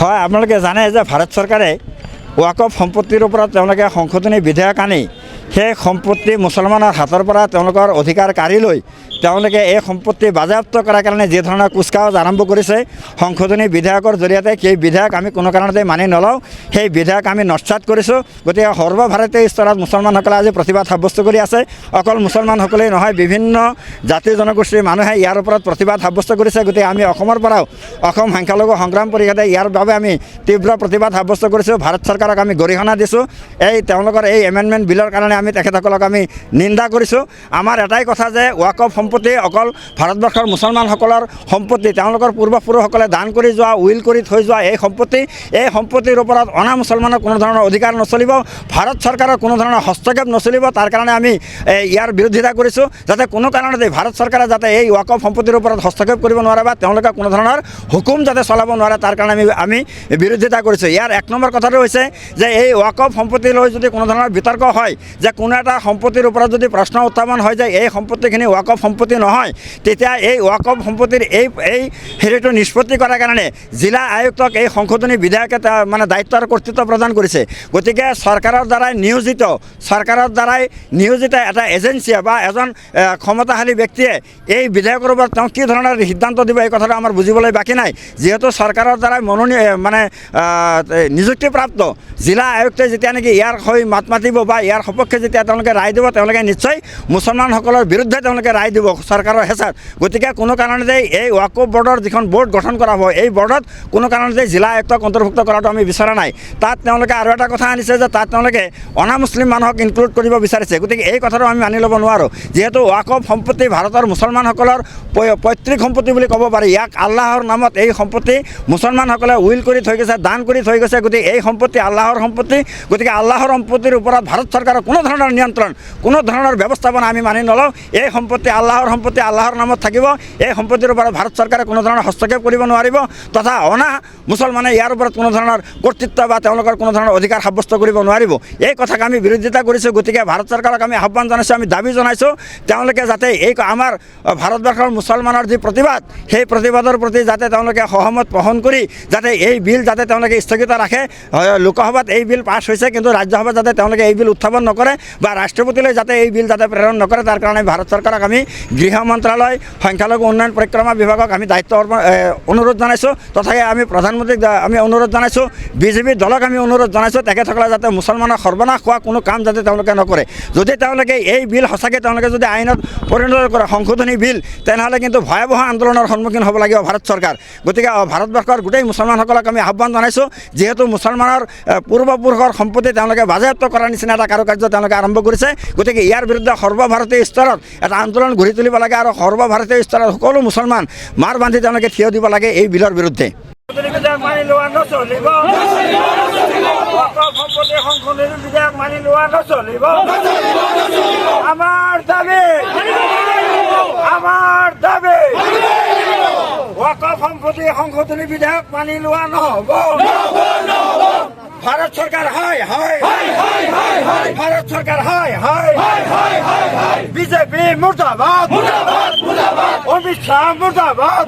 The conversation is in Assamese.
হয়, আপোনালোকে জানে যে ভাৰত চৰকাৰে ৱাকফ সম্পত্তিৰ ওপৰত তেওঁলোকে সংশোধনী বিধেয়ক আনি সেই সম্পত্তি মুছলমানৰ হাতৰ পৰা তেওঁলোকৰ অধিকাৰ কাঢ়ি লৈ তেওঁলোকে এই সম্পত্তি বাজেয়াপ্ত কৰাৰ কাৰণে যি ধৰণৰ কুচকাৱাজ আৰম্ভ কৰিছে সংশোধনী বিধেয়কৰ জৰিয়তে সেই বিধেয়ক আমি কোনো কাৰণতে মানি নলওঁ। সেই বিধেয়ক আমি নস্যাৎ কৰিছোঁ। গতিকে সৰ্বভাৰতীয় স্তৰত মুছলমানসকলে আজি প্ৰতিবাদ সাব্যস্ত কৰি আছে। অকল মুছলমানসকলেই নহয়, বিভিন্ন জাতি জনগোষ্ঠীৰ মানুহে ইয়াৰ ওপৰত প্ৰতিবাদ সাব্যস্ত কৰিছে। গতিকে আমি অসমৰ পৰাও অসম সংখ্যালঘু সংগ্ৰাম পৰিষদে ইয়াৰ বাবে আমি তীব্ৰ প্ৰতিবাদ সাব্যস্ত কৰিছোঁ। ভাৰত চৰকাৰক আমি গৰিহণা দিছোঁ। তেওঁলোকৰ এই এমেণ্ডমেণ্ট বিলৰ কাৰণে আমি তেখেতসকলক আমি নিন্দা কৰিছোঁ। আমাৰ এটাই কথা যে ৱাকফ সম্পত্তি অকল ভাৰতবৰ্ষৰ মুছলমানসকলৰ সম্পত্তি, তেওঁলোকৰ পূৰ্বপুৰুষসকলে দান কৰি যোৱা, উইল কৰি থৈ যোৱা এই সম্পত্তিৰ ওপৰত অনা মুছলমানৰ কোনো ধৰণৰ অধিকাৰ নচলিব, ভাৰত চৰকাৰৰ কোনো ধৰণৰ হস্তক্ষেপ নচলিব। তাৰ কাৰণে আমি ইয়াৰ বিৰোধিতা কৰিছোঁ, যাতে কোনো কাৰণতে ভাৰত চৰকাৰে যাতে এই ৱাকফ সম্পত্তিৰ ওপৰত হস্তক্ষেপ কৰিব নোৱাৰে বা তেওঁলোকে কোনো ধৰণৰ হুকুম যাতে চলাব নোৱাৰে, তাৰ কাৰণে আমি বিৰোধিতা কৰিছোঁ। ইয়াৰ এক নম্বৰ কথাটো হৈছে যে এই ৱাকফ সম্পত্তি লৈ যদি কোনো ধৰণৰ বিতৰ্ক হয়, যে কোনো এটা সম্পত্তিৰ ওপৰত যদি প্ৰশ্ন উত্থাপন হয় যে এই সম্পত্তিখিনি ৱাকফ সম্পত্তি নহয়, তেতিয়া এই ৱাকফ সম্পত্তিৰ এই হেৰিটো নিষ্পত্তি কৰাৰ কাৰণে জিলা আয়ুক্তক এই সংশোধনী বিধেয়কে মানে দায়িত্ব আৰু কৰ্তৃত্ব প্ৰদান কৰিছে। গতিকে চৰকাৰৰ দ্বাৰাই নিয়োজিত এটা এজেঞ্চিয়ে বা এজন ক্ষমতাশালী ব্যক্তিয়ে এই বিধেয়কৰ ওপৰত তেওঁ কি ধৰণৰ সিদ্ধান্ত দিব এই কথাটো আমাৰ বুজিবলৈ বাকী নাই। যিহেতু চৰকাৰৰ দ্বাৰাই নিযুক্তিপ্ৰাপ্ত জিলা আয়ুক্তে যেতিয়া নেকি ইয়াৰ হৈ মাত মাতিব বা ইয়াৰ সপক্ষে যেতিয়া তেওঁলোকে ৰায় দিব, তেওঁলোকে নিশ্চয় মুছলমানসকলৰ বিৰুদ্ধে তেওঁলোকে ৰায় দিব চৰকাৰৰ হেঁচাত। গতিকে কোনো কাৰণতে এই ৱাকফ বৰ্ডৰ যিখন বৰ্ড গঠন কৰা হ'ব, এই বৰ্ডত কোনো কাৰণতে জিলা আয়ুক্তক অন্তৰ্ভুক্ত কৰাটো আমি বিচৰা নাই। তাত তেওঁলোকে আৰু এটা কথা আনিছে যে তাত তেওঁলোকে অনা মুছলিম মানুহক ইনক্লুড কৰিব বিচাৰিছে। গতিকে এই কথাটো আমি মানি ল'ব নোৱাৰোঁ। যিহেতু ৱাকফ সম্পত্তি ভাৰতৰ মুছলমানসকলৰ পৈতৃক সম্পত্তি বুলি ক'ব পাৰি। ইয়াক আল্লাহৰ নামত এই সম্পত্তি মুছলমানসকলে উইল কৰি থৈ গৈছে, দান কৰি থৈ গৈছে। গতিকে এই সম্পত্তি আল্লাহৰ সম্পত্তি। গতিকে আল্লাহৰ সম্পত্তিৰ ওপৰত ভাৰত চৰকাৰৰ কোনো ধৰণৰ নিয়ন্ত্ৰণ, কোনো ধৰণৰ ব্যৱস্থাপনা আমি মানি নলওঁ। এই সম্পত্তি আল্লাহৰ সম্পত্তি, আল্লাহৰ নামত থাকিব। এই সম্পত্তিৰ ওপৰত ভাৰত চৰকাৰে কোনো ধৰণৰ হস্তক্ষেপ কৰিব নোৱাৰিব, তথা অনা মুছলমানে ইয়াৰ ওপৰত কোনো ধৰণৰ কৰ্তৃত্ব বা তেওঁলোকৰ কোনো ধৰণৰ অধিকাৰ সাব্যস্ত কৰিব নোৱাৰিব। এই কথাক আমি বিৰোধিতা কৰিছোঁ। গতিকে ভাৰত চৰকাৰক আমি আহ্বান জনাইছোঁ, আমি দাবী জনাইছোঁ, তেওঁলোকে যাতে এই আমাৰ ভাৰতবৰ্ষৰ মুছলমানৰ যি প্ৰতিবাদ, সেই প্ৰতিবাদৰ প্ৰতি যাতে তেওঁলোকে সহমত পোষণ কৰি যাতে এই বিল যাতে তেওঁলোকে স্থগিত ৰাখে। লোকসভাত এই বিল পাছ হৈছে, কিন্তু ৰাজ্যসভাত যাতে তেওঁলোকে এই বিল উত্থাপন নকৰে বা ৰাষ্ট্ৰপতিলৈ যাতে এই বিল যাতে প্ৰেৰণ নকৰে, তাৰ কাৰণে ভাৰত চৰকাৰক আমি গৃহ মন্ত্ৰালয়, সংখ্যালঘু উন্নয়ন পৰিক্ৰমা বিভাগক আমি দায়িত্ব অনুৰোধ জনাইছোঁ। তথাপি আমি প্ৰধানমন্ত্ৰীক আমি অনুৰোধ জনাইছোঁ, বিজেপি দলক আমি অনুৰোধ জনাইছোঁ, তেখেতসকলে যাতে মুছলমানৰ সৰ্বনাশ হোৱা কোনো কাম যাতে তেওঁলোকে নকৰে। যদি তেওঁলোকে এই বিল সঁচাকৈ তেওঁলোকে যদি আইনত পৰিণত কৰে, সংশোধনী বিল, তেনেহ'লে কিন্তু ভয়াৱহ আন্দোলনৰ সন্মুখীন হ'ব লাগিব ভাৰত চৰকাৰ। গতিকে ভাৰতবৰ্ষৰ গোটেই মুছলমানসকলক আমি আহ্বান জনাইছোঁ, যিহেতু মুছলমানৰ পূৰ্বপুৰুষৰ সম্পত্তি তেওঁলোকে বাজেয়াপ্ত কৰাৰ নিচিনা এটা কাৰুকাৰ্য তেওঁলোকে আৰম্ভ কৰিছে। গতিকে ইয়াৰ বিৰুদ্ধে সৰ্বভাৰতীয় স্তৰত এটা আন্দোলন গঢ়ি তুলিব লাগে আৰু সৰ্বভাৰতীয় স্তৰত সকলো মুছলমান মাৰ বান্ধি তেওঁলোকে থিয় দিব লাগে এই বিলৰ বিৰুদ্ধে। সম্পত্তি সংশোধনী বিধেয়ক মানি লোৱা নহ'ব। ভাৰত চৰকাৰ হয়, ভাৰত চৰকাৰ হয়, বিজেপি মুৰ্দাবাদ, অমিত শ্বাহ মুৰ্দাবাদ।